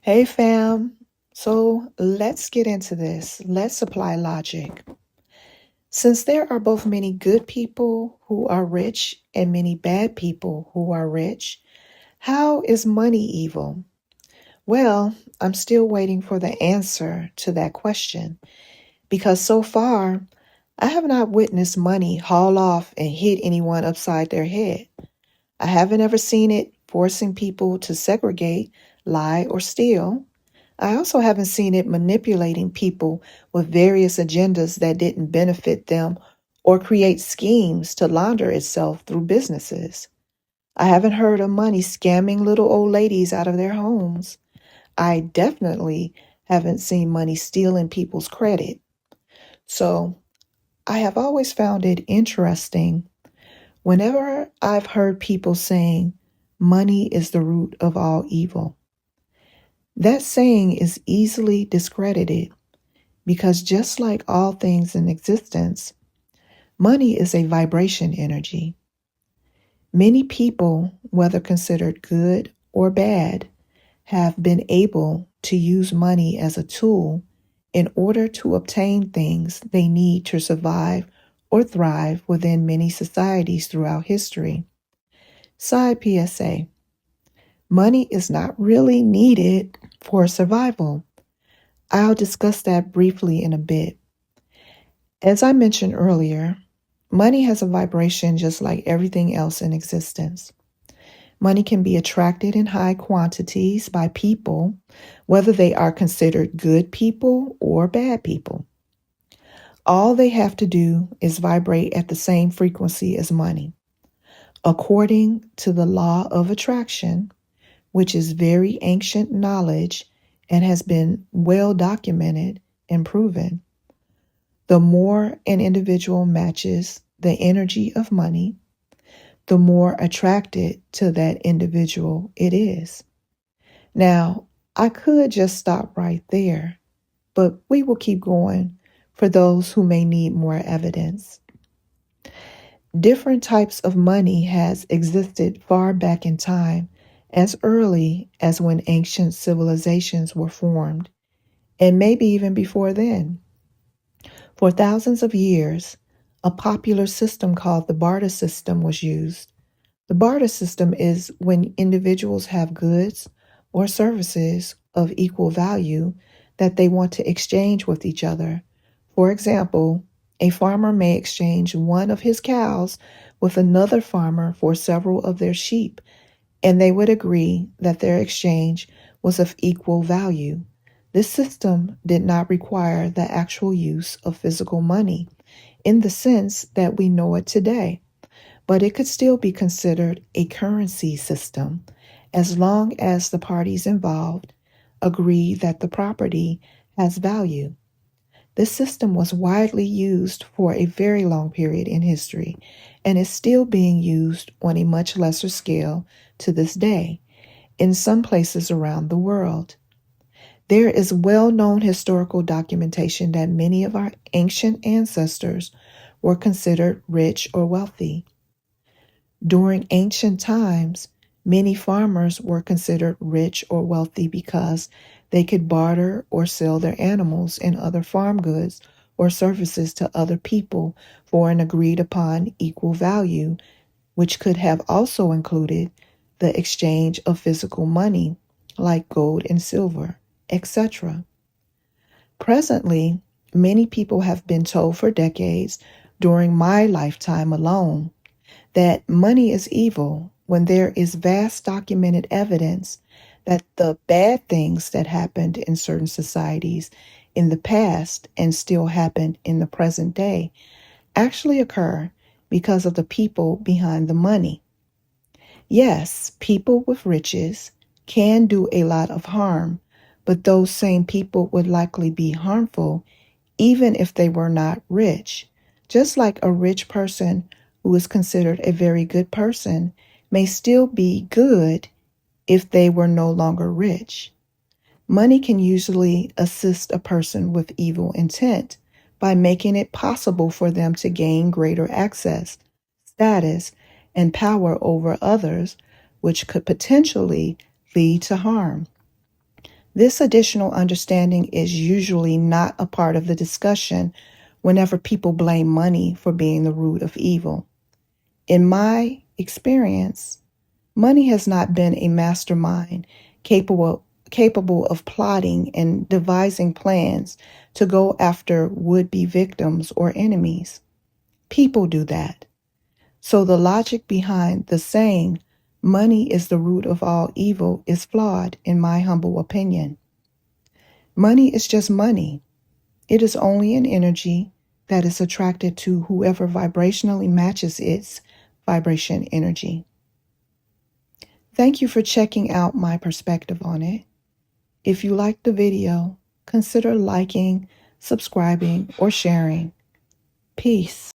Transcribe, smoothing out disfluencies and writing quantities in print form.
Hey fam. So let's get into this. Let's apply logic. Since there are both many good people who are rich and many bad people who are rich, how is money evil? Well, I'm still waiting for the answer to that question because so far I have not witnessed money haul off and hit anyone upside their head. I haven't ever seen it forcing people to segregate, lie, or steal. I also haven't seen it manipulating people with various agendas that didn't benefit them or create schemes to launder itself through businesses. I haven't heard of money scamming little old ladies out of their homes. I definitely haven't seen money stealing people's credit. So I have always found it interesting whenever I've heard people saying money is the root of all evil. That saying is easily discredited because just like all things in existence, money is a vibration energy. Many people, whether considered good or bad, have been able to use money as a tool in order to obtain things they need to survive or thrive within many societies throughout history. Side PSA: money is not really needed for survival. I'll discuss that briefly in a bit. As I mentioned earlier, money has a vibration just like everything else in existence. Money can be attracted in high quantities by people, whether they are considered good people or bad people. All they have to do is vibrate at the same frequency as money. According to the law of attraction, which is very ancient knowledge and has been well documented and proven, the more an individual matches the energy of money, the more attracted to that individual it is. Now, I could just stop right there, but we will keep going for those who may need more evidence. Different types of money has existed far back in time, as early as when ancient civilizations were formed, and maybe even before then. For thousands of years, a popular system called the barter system was used. The barter system is when individuals have goods or services of equal value that they want to exchange with each other. For example, a farmer may exchange one of his cows with another farmer for several of their sheep, and they would agree that their exchange was of equal value. This system did not require the actual use of physical money in the sense that we know it today, but it could still be considered a currency system as long as the parties involved agree that the property has value. This system was widely used for a very long period in history and is still being used on a much lesser scale to this day in some places around the world. There is well-known historical documentation that many of our ancient ancestors were considered rich or wealthy. During ancient times, many farmers were considered rich or wealthy because they could barter or sell their animals and other farm goods or services to other people for an agreed upon equal value, which could have also included the exchange of physical money like gold and silver, etc. Presently, many people have been told for decades during my lifetime alone that money is evil when there is vast documented evidence that the bad things that happened in certain societies in the past and still happen in the present day actually occur because of the people behind the money. Yes, people with riches can do a lot of harm, but those same people would likely be harmful even if they were not rich. Just like a rich person who is considered a very good person may still be good if they were no longer rich. Money can usually assist a person with evil intent by making it possible for them to gain greater access, status, and power over others, which could potentially lead to harm. This additional understanding is usually not a part of the discussion whenever people blame money for being the root of evil. In my experience, money has not been a mastermind capable of plotting and devising plans to go after would-be victims or enemies. People do that. So the logic behind the saying, money is the root of all evil, is flawed, in my humble opinion. Money is just money. It is only an energy that is attracted to whoever vibrationally matches its vibration energy. Thank you for checking out my perspective on it. If you liked the video, consider liking, subscribing, or sharing. Peace.